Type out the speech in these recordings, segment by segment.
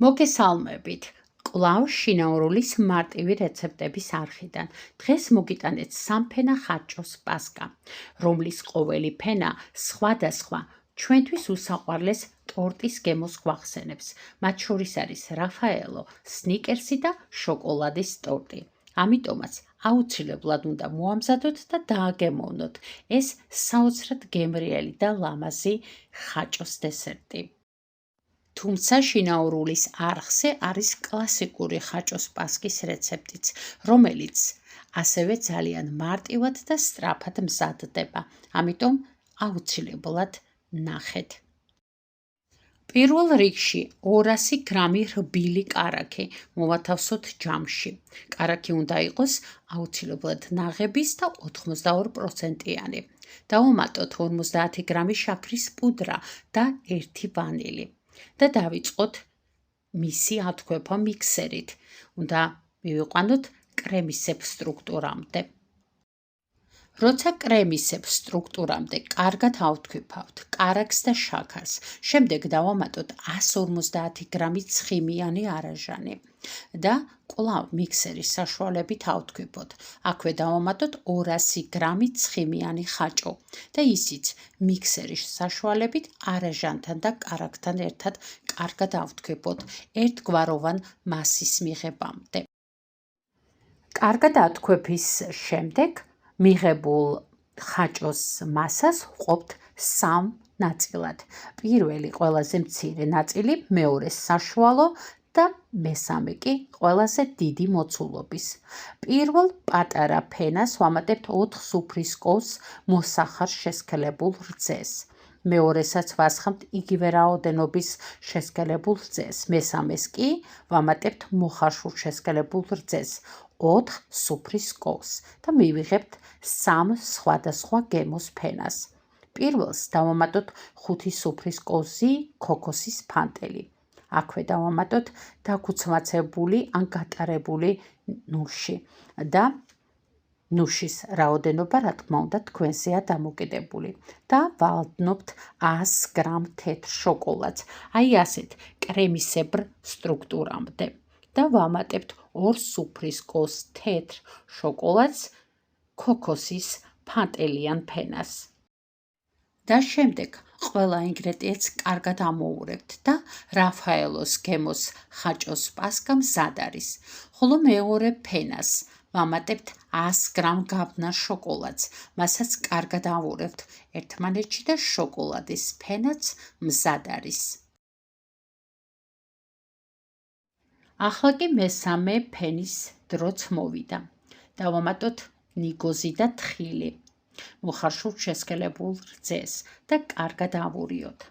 მოგესალმებით. კვლავ შინაურული მარტივი რეცეპტების არხიდან. დღეს მოგიტანეთ სამფენა ხაჭოს პასკა, რომლის ყოველი ფენა სხვადასხვა ჩვენთვის უსაყვარლეს ტორტის გემოს გვახსენებს. მათ შორის არის რაფაელო, სნიკერსი და შოკოლადის ტორტი. ამიტომაც აუცილებლად უნდა მოამზადოთ და დააგემოვნოთ ეს საოცრად გემრიელი და ლამაზი ხაჭოს დესერტი. თუმცა შინაურულის არხზე არის კლასიკური ხაჭოს პასკის რეცეპტიც, რომელიც ასევე ძალიან მარტივად და სწრაფად მზადდება. ამიტომ აუცილებლად ნახეთ. პირველ რიგში 200 გრამი რბილი კარაქი მოვათავსოთ ჯამში. კარაქი უნდა იყოს აუცილებლად ნაღების და 82%-იანი. დავუმატოთ 50 გრამი შაქრის პუდრა და 1 ვანილი. და დავიწყოთ მისი ათქვევა მიქსერით. უნდა მივიყვანოთ კრემისებ სტრუქტურამდე. როცა კრემისებ სტრუქტურამდე კარგად ავთქვიფავთ კარაქს და შაქარს, შემდეგ დავამატოთ 150 გრამი ცხიმიანი არაჟანი და კვლავ მიქსერის საშუალებით ავთქვიფოთ. აქვე დავამატოთ 200 გრამი ცხიმიანი ხაჭო და ისიც მიქსერის საშუალებით არაჟანთან და კარაქთან ერთად კარგად ავთქვიფოთ ერთგვაროვან მასის მიღებამდე. კარგად ათქვევის შემდეგ მიღებულ ხაჭოს მასას ვყოფთ 3 ნაწილად. პირველი ყველაზე მცირე ნაწილი, მეორე საშუალო და მესამე კი ყველაზე დიდი მოცულობის. პირველ პატარა ფენას ვამატებთ 4 სუფრის კოვს მოსახარ შესქელებულ რძეს. მეორესაც ვასხამთ იგივე რაოდენობის შესქელებულ რძეს. მესამეს კი ვამატებთ მოხარშულ შესქელებულ რძეს 4 სუფრის კოვს და მივიღებთ 3 სხვადასხვა გემოს ფენას. პირველს დავამატოთ 5 სუფრის კოვზი ქოქოსის ფანტელი. აქვე დავამატოთ დაგუცმაცებული ან გატარებული ნუში და ნუშის რაოდენობა, რა თქმა უნდა, თქვენზეა დამოკიდებული და ვავდნობთ 100 გრამ თეთრ შოკოლადს, აი ასეთ კრემისებრ სტრუქტურამდე და ვამატებთ 2 სუფრის კოვს თეთრ შოკოლადს ქოქოსის ფანტელიან ფენას. და შემდეგ ყველა ინგრედიენტს კარგად ამოურებთ და რაფაელოს გემოს ხაჭოს პასკა მზად არის. ხოლო მეორე ფენას ვამატებთ 100 გრამ გაბნარ შოკოლადს, მასაც კარგად ავურებთ ერთმანეთში და შოკოლადის ფენაც მზად არის. ახლა კი მესამე ფენის დროც მოვიდა. დავამატოთ ნიგოზი და თხილი. მოხარშულ შესქელებულ რძეს და კარგად ავურიოთ.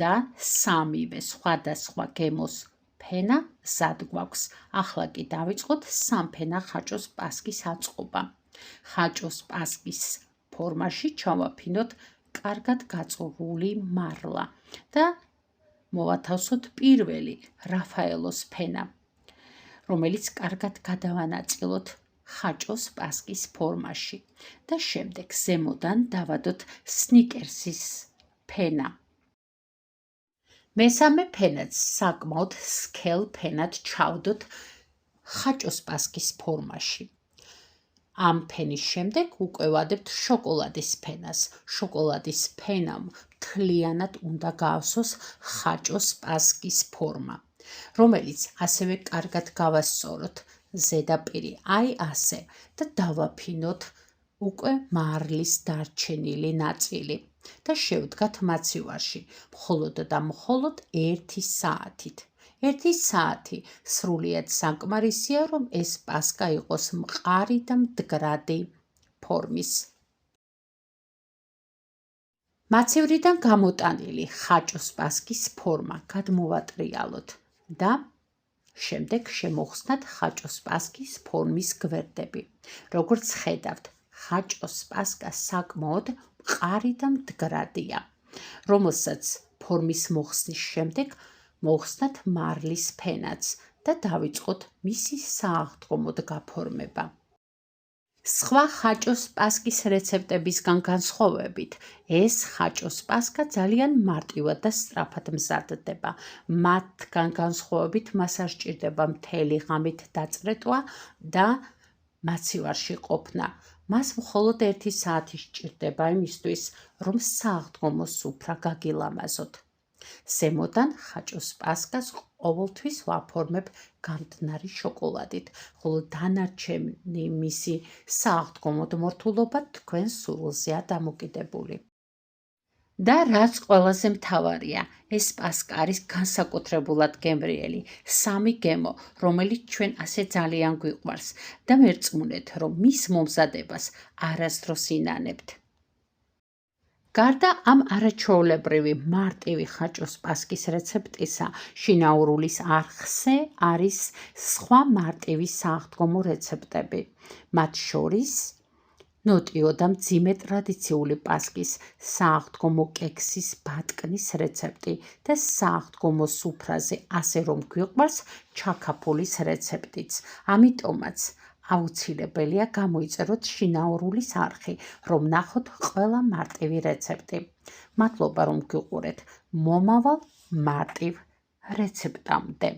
და სამივე სხვადასხვა გემოს ფენა მზად გვაქვს. ახლა კი დავიწყოთ სამფენა ხაჭოს პასკის აწყობა. ხაჭოს პასკის ფორმაში ჩავაფინოთ კარგად გაწողული მარლა და მოვათავსოთ პირველი რაფაელოს ფენა, რომელიც კარგად გადავანაწილოთ ხაჭოს პასკის ფორმაში და შემდეგ ზემოდან დავადოთ სნიკერსის ფენა. მესამე ფენაც საკმაოდ სქელ ფენად ჩავდოთ ხაჭოს პასკის ფორმაში. ამ ფენის შემდეგ უკვე ვადებთ შოკოლადის ფენას. შოკოლადის ფენამ მთლიანად უნდა გაავსოს ხაჭოს პასკის ფორმა, რომელიც ასევე კარგად გავასწოროთ ზედაპირი, აი ასე და დავაფინოთ უკვე მარლის დარჩენილი ნაწილი და შევდგათ მაცივარში მხოლოდ და მხოლოდ 1 საათით. 1 საათი სრულიად საკმარისია, რომ ეს პასკა იყოს მყარი და მდგრადი ფორმის. მაცივრიდან გამოტანილი ხაჭოს პასკის ფორმა გადმოვატრიალოთ და შემდეგ შემოვხსნათ ხაჭოს პასკის ფორმის გვერდები. როგორც ხედავთ, ხაჭოს პასკა საკმაოდ მყარი და მდგრადია, რომელსაც ფორმის მოხსნის შემდეგ მოვხსნათ მარლის ფენაც და დავიწყოთ მისი სააღდგომოდ გაფორმება. სხვა ხაჭოს პასკის რეცეპტებისგან განსხვავებით, ეს ხაჭოს პასკა ძალიან მარტივად და სწრაფად მზადდება. მათგან განსხვავებით მას არ სჭირდება მთელი ღამით დაწრეტვა და მაცივარში ყოფნა. მას მხოლოდ 1 საათი სჭირდება იმისთვის, რომ სააღდგომო სუფრა გაგილამაზოთ. ზემოდან ხაჭოს პასკას ყოველთვის ვაფორმებ გამტნარი შოკოლადით, ხოლო დანარჩენი მისი სააღდგომოდ მორთულობა თქვენ სურვილზეა დამოკიდებული. და რაც ყველაზე მთავარია, ეს პასკა არის განსაკუთრებულად გემრიელი, 3 გემო, რომელიც ჩვენ ასე ძალიან გვიყვარს და მერწმუნეთ, რომ მის მომზადებას არასდროს ინანებთ. გარდა ამ არაჩვეულებრივი მარტივი ხაჭოს პასკის რეცეპტისა, შინაურულის არხზე არის სხვა მარტივი სააღდგომო რეცეპტები. მათ შორის ნოტიო და მძიმე ტრადიციული პასკის სააღდგომო კექსის ბატკნის რეცეპტი და სააღდგომო სუფრაზე ასე რომ გვიყვარს ჩაქაფულის რეცეპტიც. ამიტომაც აუცილებელია გამოიწეროთ შინაურულის არხი, რომ ნახოთ ყველა მარტივი რეცეპტი. მადლობა რომ გიყურეთ. მომავალ მარტივ რეცეპტამდე.